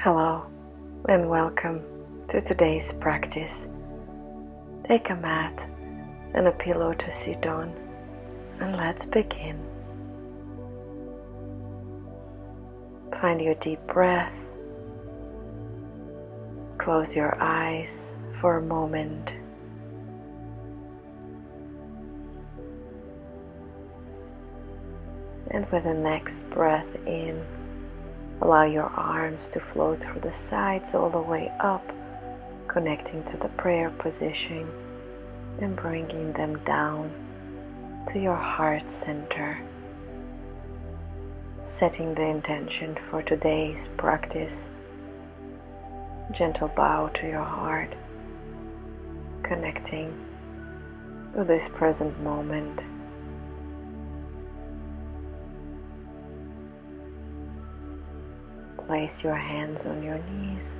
Hello and welcome to today's practice. Take a mat and a pillow to sit on and let's begin. Find your deep breath. Close your eyes for a moment. And with the next breath in, allow your arms to flow through the sides all the way up, connecting to the prayer position and bringing them down to your heart center. Setting the intention for today's practice. Gentle bow to your heart, connecting to this present moment. Place your hands on your knees,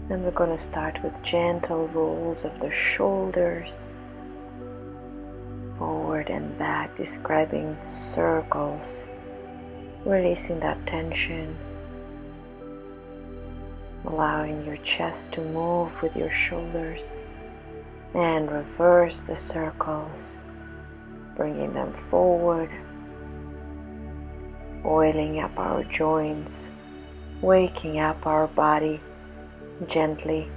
and we're going to start with gentle rolls of the shoulders, forward and back, describing circles, releasing that tension, allowing your chest to move with your shoulders, and reverse the circles, bringing them forward, oiling up our joints, waking up our body gently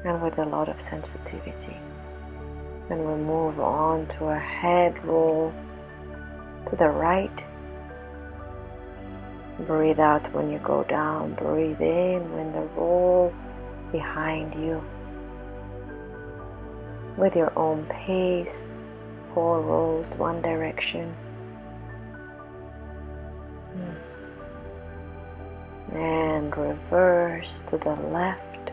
and with a lot of sensitivity. And we'll move on to a head roll to the right. Breathe out when you go down, breathe in when the roll behind you. With your own pace, 4 rolls, one direction. And reverse to the left.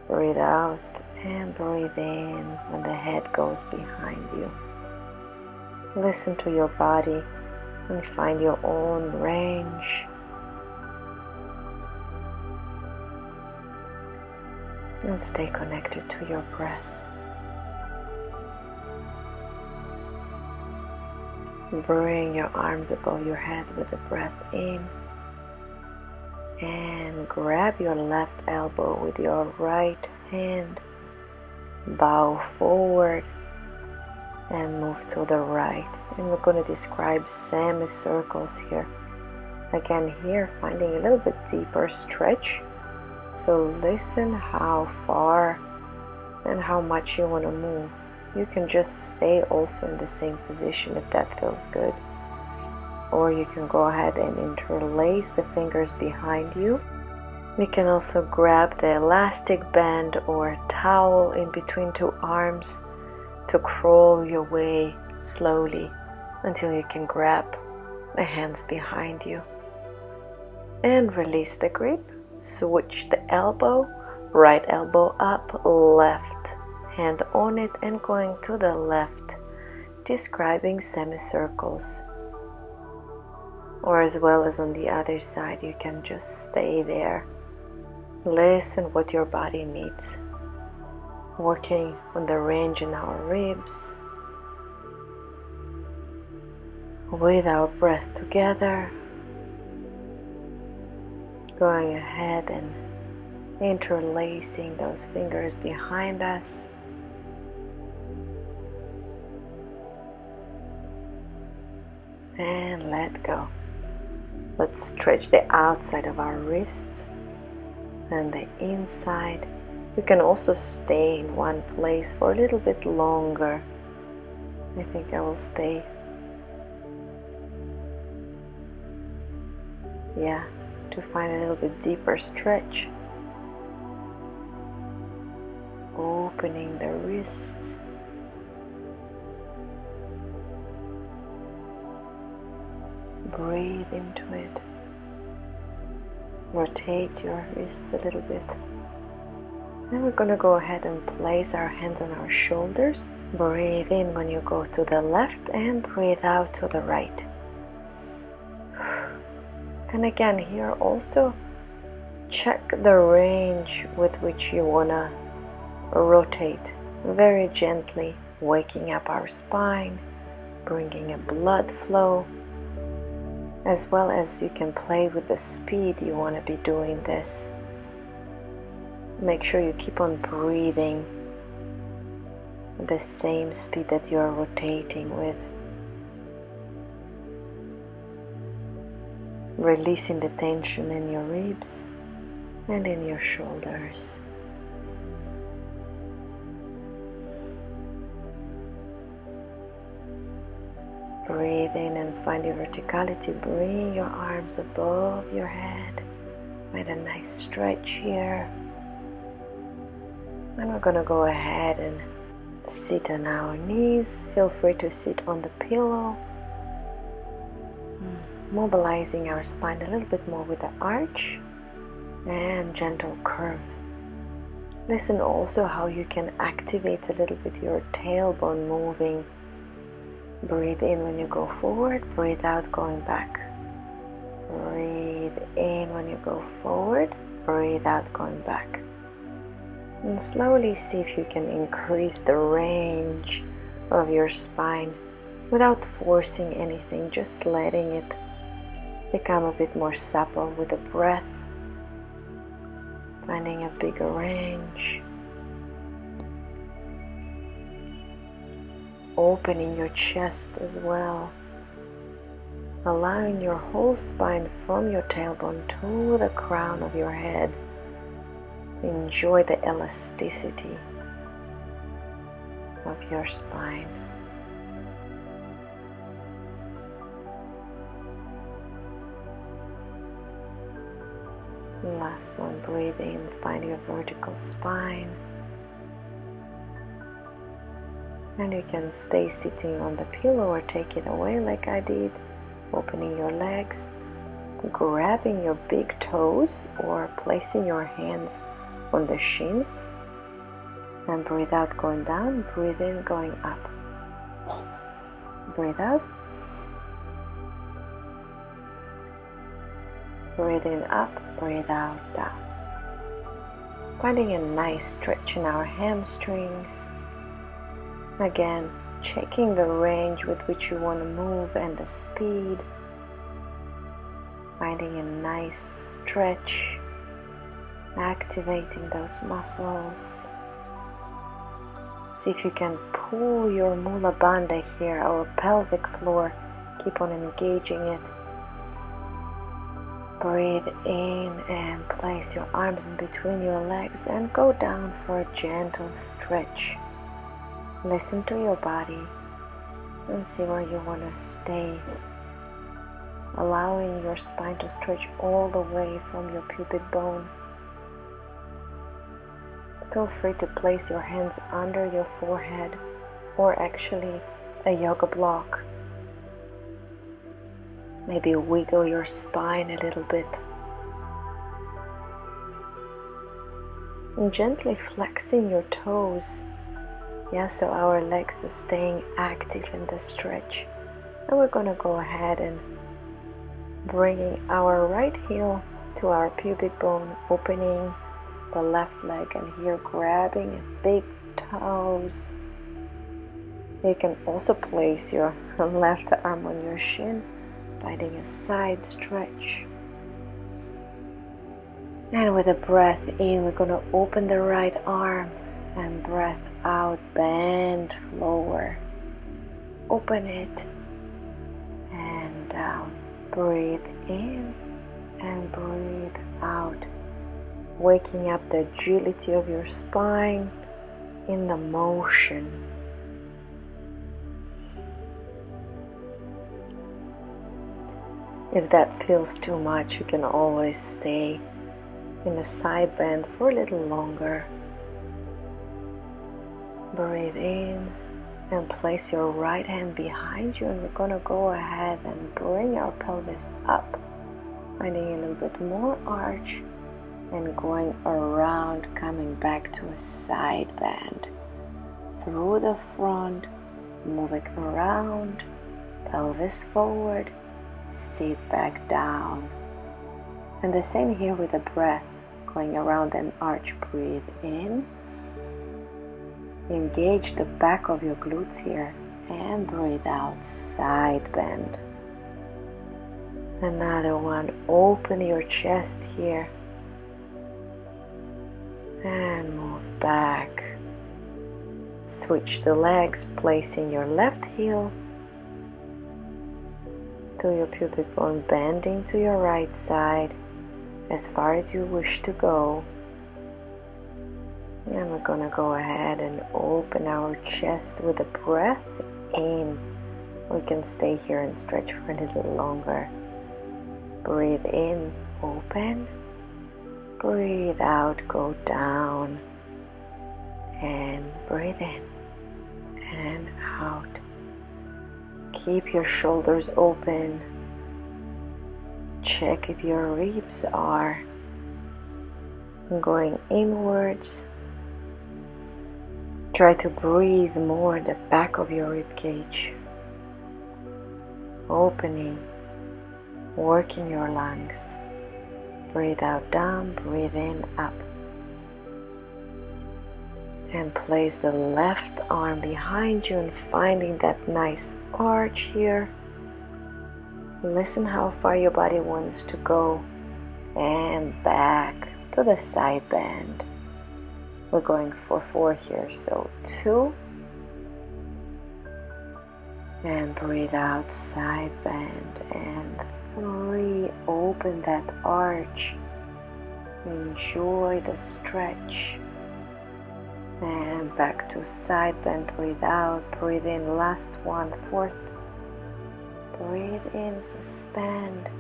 Breathe out and breathe in when the head goes behind you. Listen to your body and find your own range. And stay connected to your breath. Bring your arms above your head with the breath in. And grab your left elbow with your right hand. Bow forward and move to the right. And we're going to describe semicircles here. Again, here finding a little bit deeper stretch. So listen how far and how much you want to move. You can just stay also in the same position if that feels good. Or you can go ahead and interlace the fingers behind you. You can also grab the elastic band or a towel in between 2 arms to crawl your way slowly until you can grab the hands behind you. And release the grip. Switch the elbow, right elbow up, left hand on it and going to the left, describing semicircles. Or as well as on the other side, you can just stay there. Listen what your body needs. Working on the range in our ribs. With our breath together. Going ahead and interlacing those fingers behind us. And let go. Let's stretch the outside of our wrists and the inside. You can also stay in one place for a little bit longer. I think I will stay. Yeah, to find a little bit deeper stretch. Opening the wrists. Breathe into it. Rotate your wrists a little bit. Then we're going to go ahead and place our hands on our shoulders. Breathe in when you go to the left and breathe out to the right. And again, here also check the range with which you want to rotate very gently, waking up our spine, bringing a blood flow, as well as you can play with the speed you want to be doing this. Make sure you keep on breathing the same speed that you're rotating with. Releasing the tension in your ribs and in your shoulders. Breathe in and find your verticality. Bring your arms above your head. Find a nice stretch here. And we're going to go ahead and sit on our knees. Feel free to sit on the pillow. Mobilizing our spine a little bit more with the arch and gentle curve. Listen also how you can activate a little bit your tailbone moving. Breathe in when you go forward, breathe out going back. Breathe in when you go forward, breathe out going back. And slowly see if you can increase the range of your spine without forcing anything, just letting it become a bit more supple with the breath, finding a bigger range. Opening your chest as well, allowing your whole spine from your tailbone to the crown of your head. Enjoy the elasticity of your spine. Last one, breathe in, find your vertical spine. And you can stay sitting on the pillow or take it away like I did, opening your legs, grabbing your big toes or placing your hands on the shins, and breathe out going down, breathe in going up. Breathe out. Breathe in up, breathe out down. Finding a nice stretch in our hamstrings. Again, checking the range with which you want to move and the speed. Finding a nice stretch, activating those muscles. See if you can pull your mula bandha here, our pelvic floor. Keep on engaging it. Breathe in and place your arms in between your legs and go down for a gentle stretch. Listen to your body and see where you want to stay. Allowing your spine to stretch all the way from your pubic bone. Feel free to place your hands under your forehead or actually a yoga block. Maybe wiggle your spine a little bit. And gently flexing your toes. Yeah, so our legs are staying active in the stretch. And we're going to go ahead and bringing our right heel to our pubic bone, opening the left leg, and here grabbing a big toes. You can also place your left arm on your shin, finding a side stretch. And with a breath in, we're going to open the right arm, and breath out, bend lower. Open it and down. Breathe in and breathe out. Waking up the agility of your spine in the motion. If that feels too much, you can always stay in a side bend for a little longer. Breathe in and place your right hand behind you, and we're going to go ahead and bring our pelvis up, finding a little bit more arch and going around, coming back to a side bend. Through the front, moving around, pelvis forward, sit back down. And the same here with the breath, going around and arch. Breathe in. Engage the back of your glutes here and breathe out, side bend. Another one. Open your chest here and move back. Switch the legs, placing your left heel to your pubic bone, bending to your right side as far as you wish to go. And we're going to go ahead and open our chest with a breath in. We can stay here and stretch for a little longer. Breathe in, open. Breathe out, go down. And breathe in and out. Keep your shoulders open. Check if your ribs are going inwards. Try to breathe more the back of your rib cage. Opening, working your lungs. Breathe out down, breathe in up. And place the left arm behind you and finding that nice arch here. Listen how far your body wants to go. And back to the side bend. We're going for 4 here, so 2. And breathe out, side bend. And 3, open that arch. Enjoy the stretch. And back to side bend, breathe out, breathe in, last one, 4th. Breathe in, suspend.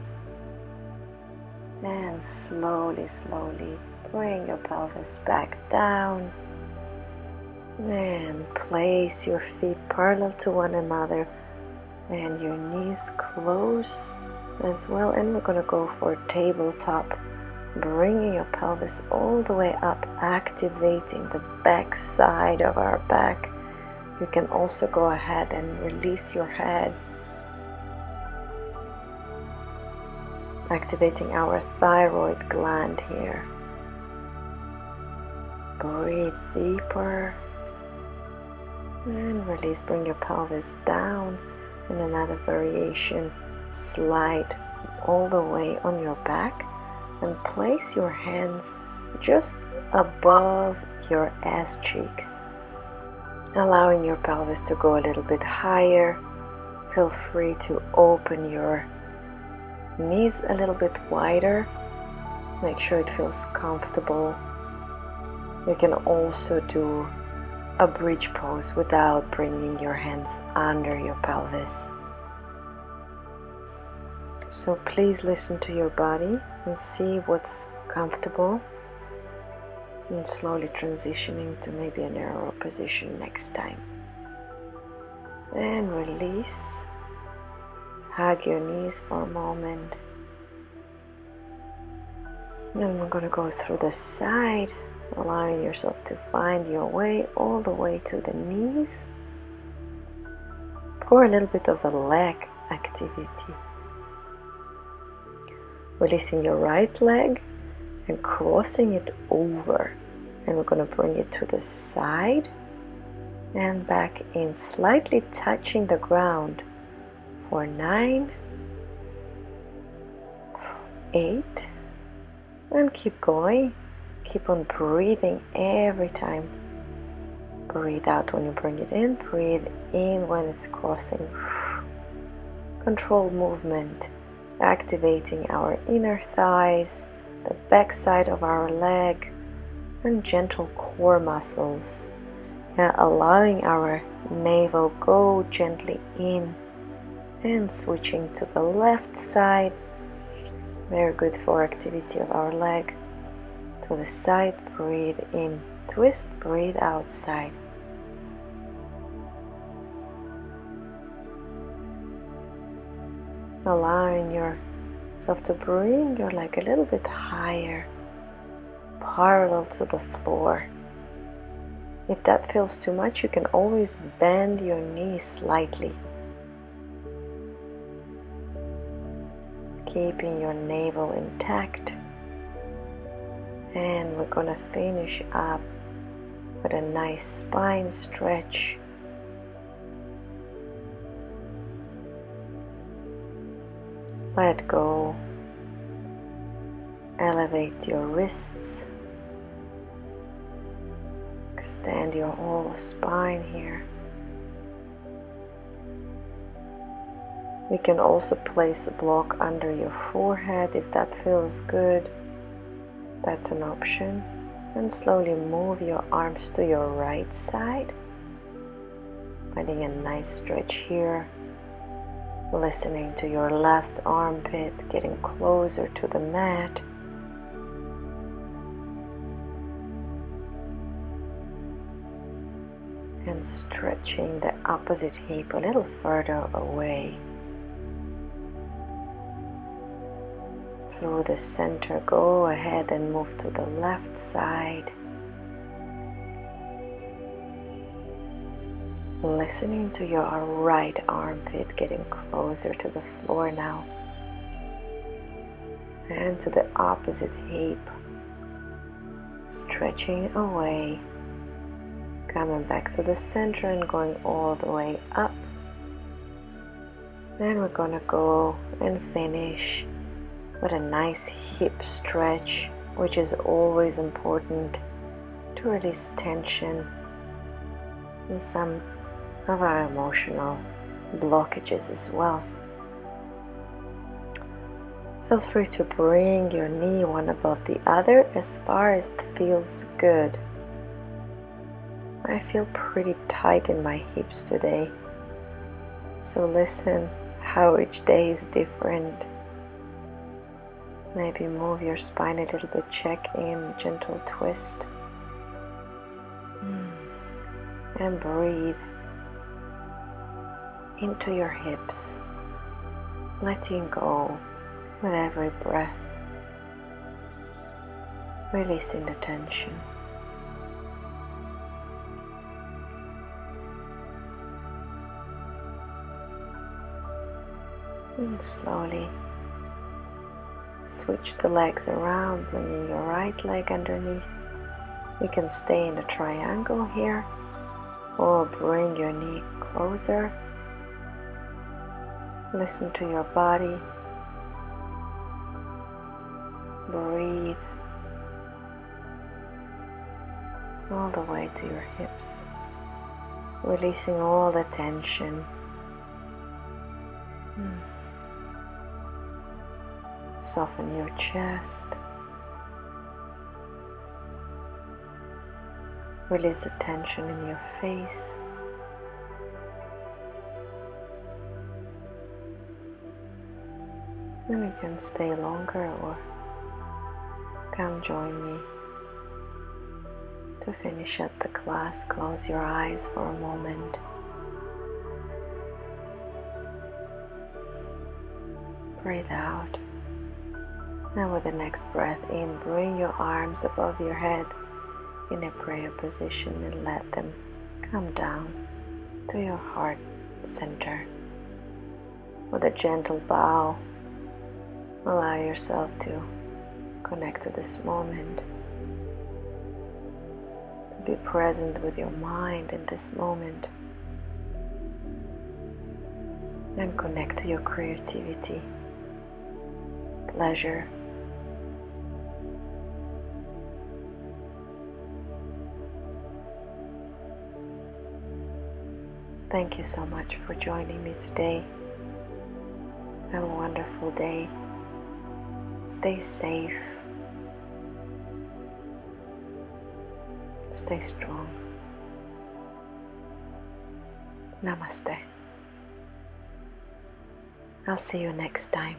And slowly, slowly bring your pelvis back down. And place your feet parallel to one another and your knees close as well. And we're going to go for tabletop. Bringing your pelvis all the way up, activating the back side of our back. You can also go ahead and release your head, activating our thyroid gland here. Breathe deeper and release. Bring your pelvis down. And another variation, slide all the way on your back. And place your hands just above your ass cheeks, allowing your pelvis to go a little bit higher. Feel free to open your knees a little bit wider. Make sure it feels comfortable. You can also do a bridge pose without bringing your hands under your pelvis. So please listen to your body and see what's comfortable, and slowly transitioning to maybe a narrower position next time. And release. Hug your knees for a moment. Then we're going to go through the side, allowing yourself to find your way all the way to the knees for a little bit of a leg activity. Releasing your right leg and crossing it over. And we're going to bring it to the side and back in, slightly touching the ground for 9, 8, and keep going. Keep on breathing every time. Breathe out when you bring it in, breathe in when it's crossing. Controlled movement. Activating our inner thighs, the back side of our leg, and gentle core muscles. And allowing our navel go gently in and switching to the left side. Very good for activity of our leg. To the side, breathe in, twist, breathe outside. Allowing yourself to bring your leg a little bit higher, parallel to the floor. If that feels too much, you can always bend your knees slightly. Keeping your navel intact. And we're going to finish up with a nice spine stretch. Let go. Elevate your wrists. Extend your whole spine here. We can also place a block under your forehead if that feels good. That's an option. And slowly move your arms to your right side. Finding a nice stretch here. Listening to your left armpit, getting closer to the mat. And stretching the opposite hip a little further away. Through the center, go ahead and move to the left side. Listening to your right armpit, getting closer to the floor now. And to the opposite hip. Stretching away. Coming back to the center and going all the way up. Then we're gonna go and finish with a nice hip stretch, which is always important to release tension and some of our emotional blockages as well. Feel free to bring your knee one above the other as far as it feels good. I feel pretty tight in my hips today, so listen how each day is different. Maybe move your spine a little bit, check in, gentle twist. And breathe into your hips, letting go with every breath, releasing the tension. And slowly switch the legs around, bringing your right leg underneath. You can stay in a triangle here or bring your knee closer. Listen to your body. Breathe all the way to your hips, releasing all the tension. Soften your chest. Release the tension in your face. And you can stay longer or come join me to finish up the class. Close your eyes for a moment. Breathe out. Now with the next breath in, bring your arms above your head in a prayer position and let them come down to your heart center. With a gentle bow, allow yourself to connect to this moment, to be present with your mind in this moment, and connect to your creativity, pleasure, thank you so much for joining me today. Have a wonderful day. Stay safe. Stay strong. Namaste. I'll see you next time.